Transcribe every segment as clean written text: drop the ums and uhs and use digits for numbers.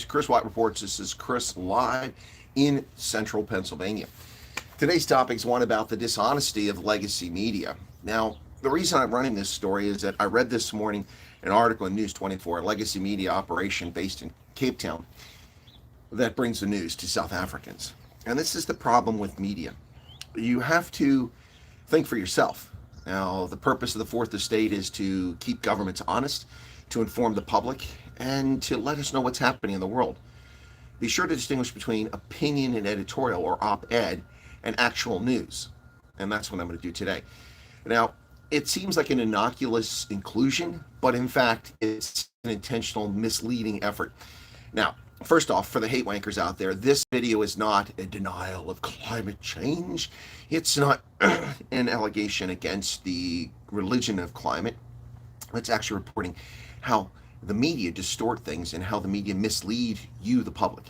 Chris Wyatt Reports. This is Chris live in central Pennsylvania. Today's topic is one about the dishonesty of legacy media. Now, the reason I'm running this story is that I read this morning an article in News 24, a legacy media operation based in Cape Town, that brings the news to South Africans. And this is the problem with media. You have to think for yourself. Now, the purpose of the Fourth Estate is to keep governments honest, to inform the public, and to let us know what's happening in the world. Be sure to distinguish between opinion and editorial, or op-ed, and actual news. And that's what I'm going to do today. Now, it seems like an innocuous inclusion, but in fact, it's an intentional misleading effort. Now, first off, for the hate wankers out there, this video is not a denial of climate change. It's not an allegation against the religion of climate. It's actually reporting how the media distort things and how the media mislead you, the public,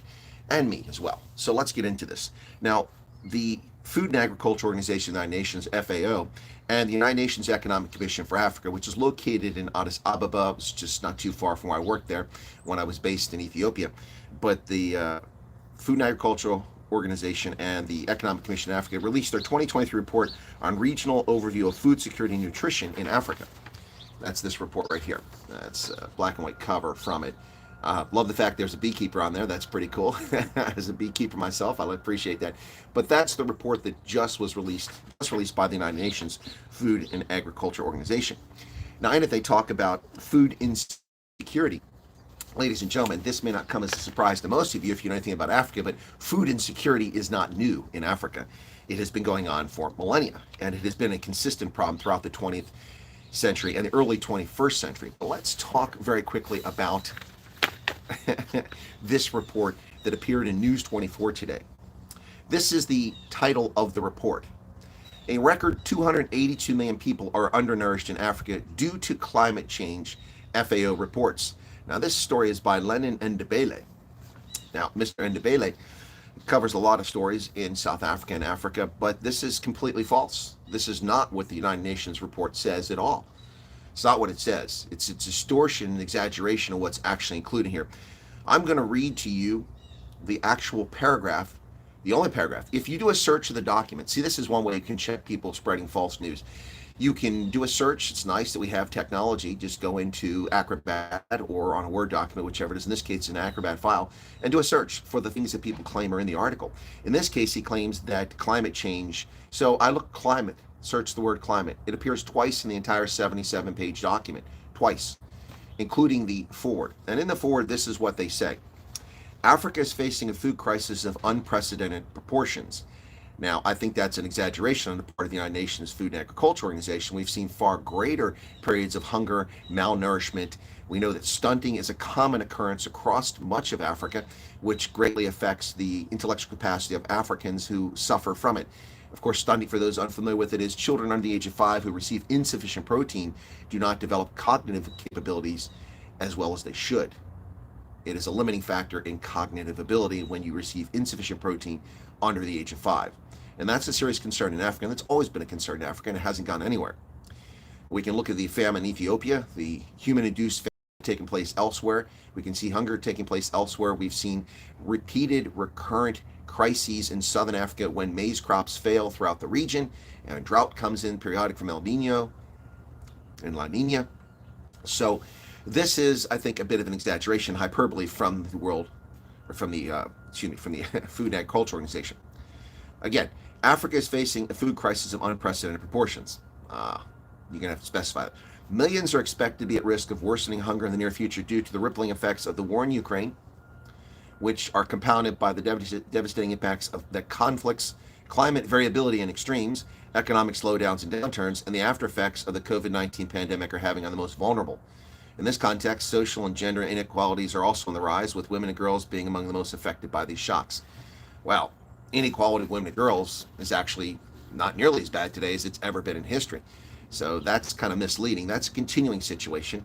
and me as well. So let's get into this. Now, the Food and Agriculture Organization of the United Nations, FAO, and the United Nations Economic Commission for Africa, which is located in Addis Ababa, it's just not too far from where I worked there when I was based in Ethiopia. But the Food and Agricultural Organization and the Economic Commission of Africa released their 2023 report on regional overview of food security and nutrition in Africa. That's this report right here. That's a black and white cover from it. Love the fact there's a beekeeper on there. That's pretty cool. As a beekeeper myself, I appreciate that. But that's the report that just was released by the United Nations Food and Agriculture Organization. Now, in it, they talk about food insecurity. Ladies and gentlemen, this may not come as a surprise to most of you if you know anything about Africa, but food insecurity is not new in Africa. It has been going on for millennia, and it has been a consistent problem throughout the 20th century and the early 21st century. But let's talk very quickly about this report that appeared in News 24 today. This is the title of the report. A record 282 million people are undernourished in Africa due to climate change, FAO reports. Now, this story is by Lenin Ndebele. Now, Mr. Ndebele covers a lot of stories in South Africa and Africa, but this is completely false. This is not what the United Nations report says at all. It's not what it says. It's a distortion and exaggeration of what's actually included here. I'm going to read to you the actual paragraph, the only paragraph. If you do a search of the document, see, this is one way you can check people spreading false news. You can do a search. It's nice that we have technology. Just go into Acrobat or on a Word document, whichever it is. In this case, it's an Acrobat file, and do a search for the things that people claim are in the article. In this case, he claims that climate change. So I look climate, search the word climate. It appears twice in the entire 77-page document, twice, including the foreword. And in the foreword, this is what they say. Africa is facing a food crisis of unprecedented proportions. Now, I think that's an exaggeration on the part of the United Nations Food and Agriculture Organization. We've seen far greater periods of hunger, malnourishment. We know that stunting is a common occurrence across much of Africa, which greatly affects the intellectual capacity of Africans who suffer from it. Of course, stunting, for those unfamiliar with it, is children under the age of 5 who receive insufficient protein do not develop cognitive capabilities as well as they should. It is a limiting factor in cognitive ability when you receive insufficient protein under the age of 5. And that's a serious concern in Africa, and that's always been a concern in Africa, and it hasn't gone anywhere. We can look at the famine in Ethiopia, the human-induced famine taking place elsewhere. We can see hunger taking place elsewhere. We've seen repeated, recurrent crises in southern Africa when maize crops fail throughout the region, and drought comes in periodic from El Nino and La Nina. So this is, I think, a bit of an exaggeration, hyperbole from the world, or from the Food and Agriculture Organization. Again, Africa is facing a food crisis of unprecedented proportions. You're going to have to specify that. Millions are expected to be at risk of worsening hunger in the near future due to the rippling effects of the war in Ukraine, which are compounded by the devastating impacts of the conflicts, climate variability and extremes, economic slowdowns and downturns, and the after effects of the COVID-19 pandemic are having on the most vulnerable. In this context, social and gender inequalities are also on the rise, with women and girls being among the most affected by these shocks. Well, inequality of women and girls is actually not nearly as bad today as it's ever been in history. So that's kind of misleading. That's a continuing situation.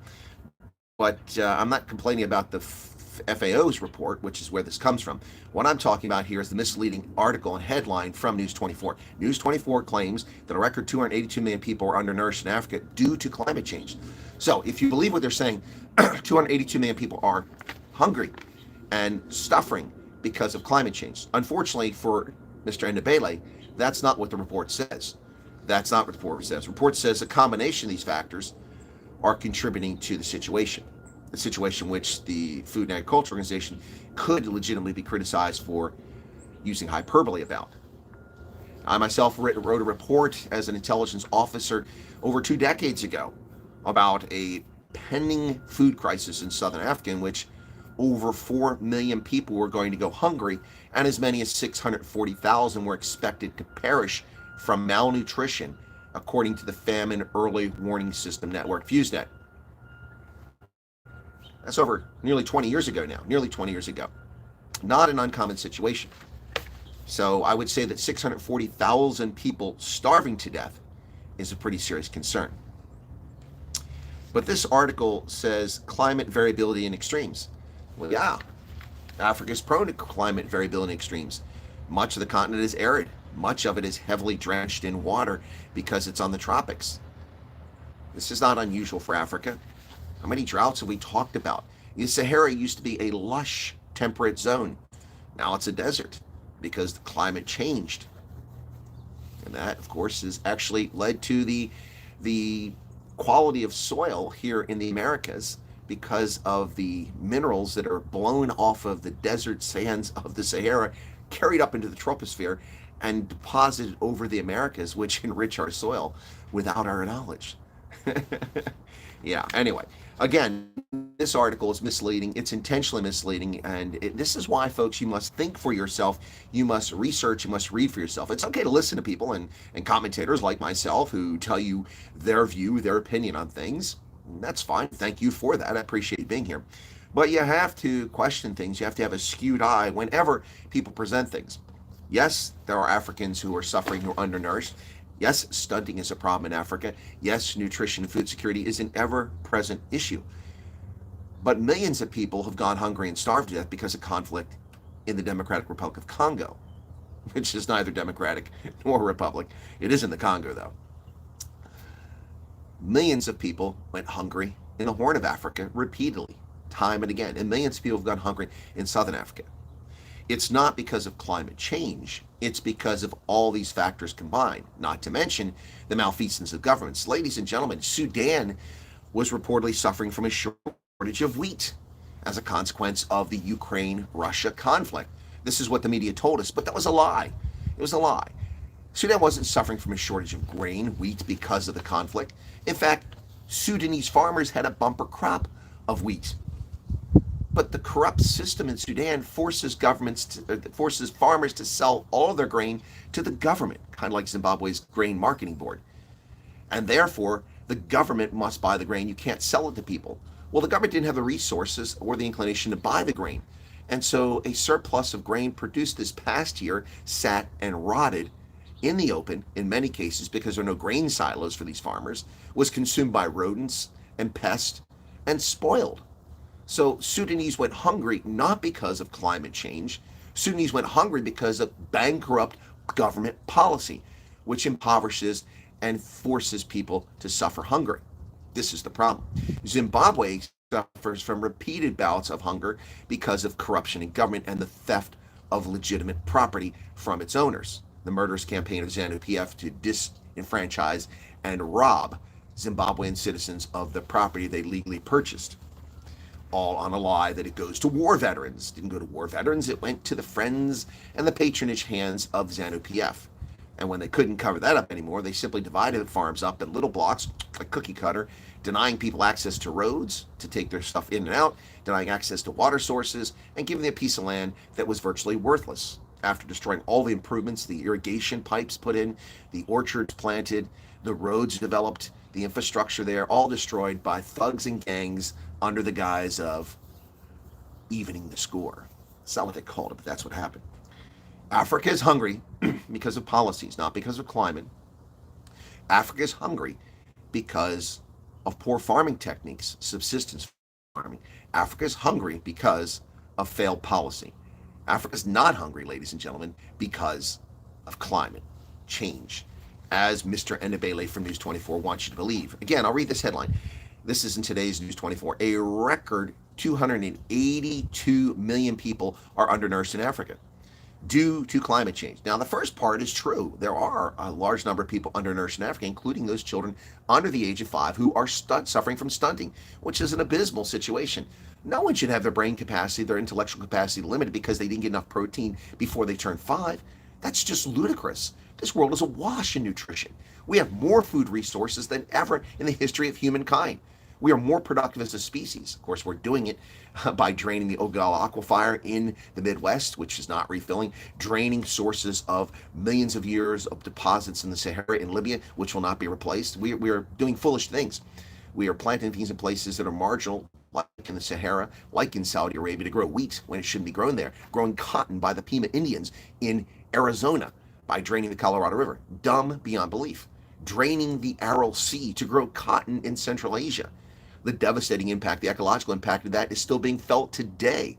But I'm not complaining about the FAO's report, which is where this comes from. What I'm talking about here is the misleading article and headline from News 24. News 24 claims that a record 282 million people are undernourished in Africa due to climate change. So if you believe what they're saying, 282 million people are hungry, and suffering because of climate change. Unfortunately for Mr. Ndebele, that's not what the report says. That's not what the report says. The report says a combination of these factors are contributing to the situation which the Food and Agriculture Organization could legitimately be criticized for using hyperbole about. I myself wrote a report as an intelligence officer over 2 decades ago about a pending food crisis in southern Africa in which over 4 million people were going to go hungry, and as many as 640,000 were expected to perish from malnutrition, according to the Famine Early Warning System Network, FuseNet. That's over nearly 20 years ago now, nearly 20 years ago. Not an uncommon situation. So I would say that 640,000 people starving to death is a pretty serious concern. But this article says climate variability and extremes. Well, yeah, Africa is prone to climate variability and extremes. Much of the continent is arid. Much of it is heavily drenched in water because it's on the tropics. This is not unusual for Africa. How many droughts have we talked about? The Sahara used to be a lush, temperate zone. Now it's a desert because the climate changed. And that, of course, has actually led to the quality of soil here in the Americas because of the minerals that are blown off of the desert sands of the Sahara, carried up into the troposphere, and deposited over the Americas, which enrich our soil without our knowledge. Yeah, anyway, again, this article is misleading. It's intentionally misleading, and this is why, folks, you must think for yourself. You must research. You must read for yourself. It's okay to listen to people and commentators like myself who tell you their view, their opinion on things. That's fine. Thank you for that. I appreciate being here. But you have to question things. You have to have a skewed eye whenever people present things. Yes, there are Africans who are suffering, who are undernourished. Yes, stunting is a problem in Africa. Yes, nutrition and food security is an ever-present issue. But millions of people have gone hungry and starved to death because of conflict in the Democratic Republic of Congo, which is neither democratic nor a republic. It is in the Congo, though. Millions of people went hungry in the Horn of Africa repeatedly, time and again, and millions of people have gone hungry in Southern Africa. It's not because of climate change. It's because of all these factors combined, not to mention the malfeasance of governments. Ladies and gentlemen, Sudan was reportedly suffering from a shortage of wheat as a consequence of the Ukraine-Russia conflict. This is what the media told us, but that was a lie. It was a lie. Sudan wasn't suffering from a shortage of grain, wheat, because of the conflict. In fact, Sudanese farmers had a bumper crop of wheat. But the corrupt system in Sudan forces farmers to sell all of their grain to the government, kind of like Zimbabwe's grain marketing board. And therefore, the government must buy the grain. You can't sell it to people. Well, the government didn't have the resources or the inclination to buy the grain. And so a surplus of grain produced this past year sat and rotted in the open, in many cases, because there are no grain silos for these farmers, was consumed by rodents and pests and spoiled. So Sudanese went hungry not because of climate change. Sudanese went hungry because of bankrupt government policy, which impoverishes and forces people to suffer hunger. This is the problem. Zimbabwe suffers from repeated bouts of hunger because of corruption in government and the theft of legitimate property from its owners. The murderous campaign of ZANU-PF to disenfranchise and rob Zimbabwean citizens of the property they legally purchased. All on a lie that it goes to war veterans. It didn't go to war veterans, it went to the friends and the patronage hands of ZANU-PF. And when they couldn't cover that up anymore, they simply divided the farms up in little blocks, like cookie cutter, denying people access to roads to take their stuff in and out, denying access to water sources, and giving them a piece of land that was virtually worthless. After destroying all the improvements, the irrigation pipes put in, the orchards planted, the roads developed, the infrastructure there, all destroyed by thugs and gangs under the guise of evening the score. It's not what they called it, but that's what happened. Africa is hungry because of policies, not because of climate. Africa is hungry because of poor farming techniques, subsistence farming. Africa is hungry because of failed policy. Africa is not hungry, ladies and gentlemen, because of climate change, as Mr. Ndebele from News 24 wants you to believe. Again, I'll read this headline. This is in today's News 24. A record 282 million people are undernourished in Africa due to climate change. Now, the first part is true. There are a large number of people undernourished in Africa, including those children under the age of 5 who are suffering from stunting, which is an abysmal situation. No one should have their brain capacity, their intellectual capacity limited because they didn't get enough protein before they turn 5. That's just ludicrous. This world is awash in nutrition. We have more food resources than ever in the history of humankind. We are more productive as a species. Of course, we're doing it by draining the Ogallala aquifer in the Midwest, which is not refilling, draining sources of millions of years of deposits in the Sahara in Libya, which will not be replaced. We are doing foolish things. We are planting things in places that are marginal, like in the Sahara, like in Saudi Arabia, to grow wheat when it shouldn't be grown there, growing cotton by the Pima Indians in Arizona by draining the Colorado River. Dumb beyond belief. Draining the Aral Sea to grow cotton in Central Asia. The devastating impact, the ecological impact of that is still being felt today.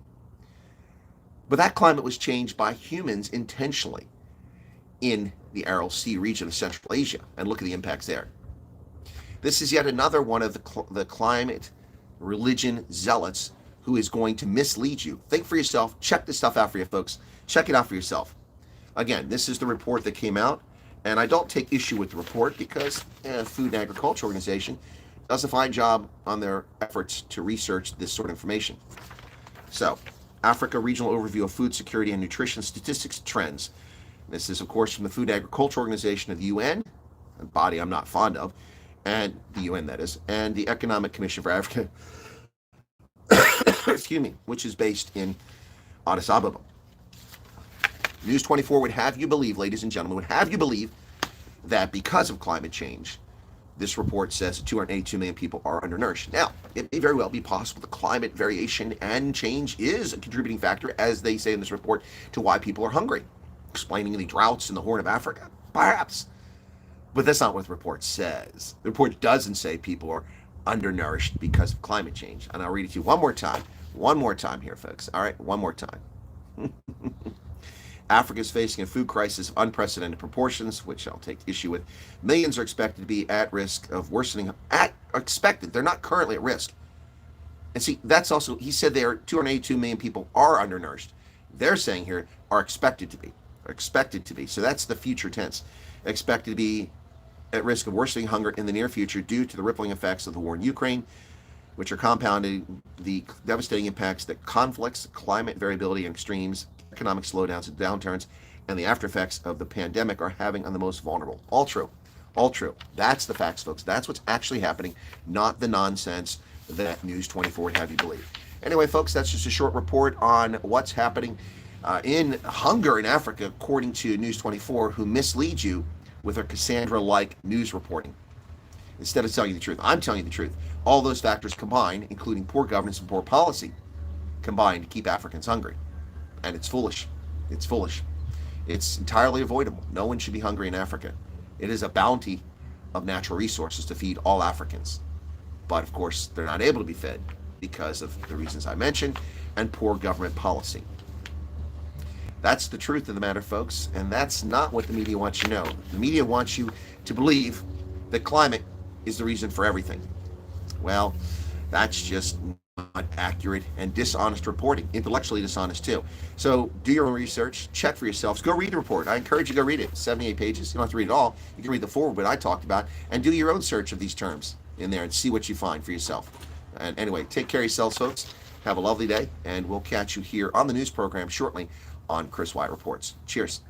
But that climate was changed by humans intentionally in the Aral Sea region of Central Asia. And look at the impacts there. This is yet another one of the climate religion zealots who is going to mislead you. Think for yourself. Check this stuff out for you, folks. Check it out for yourself. Again, this is the report that came out. And I don't take issue with the report because Food and Agriculture Organization does a fine job on their efforts to research this sort of information. So, Africa Regional Overview of Food Security and Nutrition Statistics Trends. This is, of course, from the Food and Agriculture Organization of the UN, a body I'm not fond of, and the UN, that is, and the Economic Commission for Africa, excuse me, which is based in Addis Ababa. News 24 would have you believe, ladies and gentlemen, would have you believe that because of climate change, this report says 282 million people are undernourished. Now, it may very well be possible the climate variation and change is a contributing factor, as they say in this report, to why people are hungry, explaining the droughts in the Horn of Africa. Perhaps. But that's not what the report says. The report doesn't say people are undernourished because of climate change. And I'll read it to you one more time. One more time here, folks. All right, one more time. Africa is facing a food crisis of unprecedented proportions, which I'll take issue with. Millions are expected to be at risk of worsening. Expected. They're not currently at risk. And see, that's also, he said there 282 million people are undernourished. They're saying here are expected to be. Are expected to be. So that's the future tense. Expected to be at risk of worsening hunger in the near future due to the rippling effects of the war in Ukraine, which are compounding the devastating impacts that conflicts, climate variability, and extremes, economic slowdowns and downturns, and the after effects of the pandemic are having on the most vulnerable. All true. All true. That's the facts, folks. That's what's actually happening, not the nonsense that News 24 would have you believe. Anyway, folks, that's just a short report on what's happening in hunger in Africa, according to News 24, who misleads you with their Cassandra-like news reporting. Instead of telling you the truth, I'm telling you the truth. All those factors combined, including poor governance and poor policy, combine to keep Africans hungry. And it's foolish. It's foolish. It's entirely avoidable. No one should be hungry in Africa. It is a bounty of natural resources to feed all Africans. But of course, they're not able to be fed because of the reasons I mentioned and poor government policy. That's the truth of the matter, folks, and that's not what the media wants you to know. The media wants you to believe that climate is the reason for everything. Well, that's just not accurate and dishonest reporting, intellectually dishonest too. So do your own research, check for yourselves, go read the report. I encourage you to go read it. 78 pages. You don't have to read it all. You can read the foreword that I talked about and do your own search of these terms in there and see what you find for yourself. And anyway, take care of yourselves, folks. Have a lovely day, and we'll catch you here on the news program shortly on Chris Wyatt Reports. Cheers.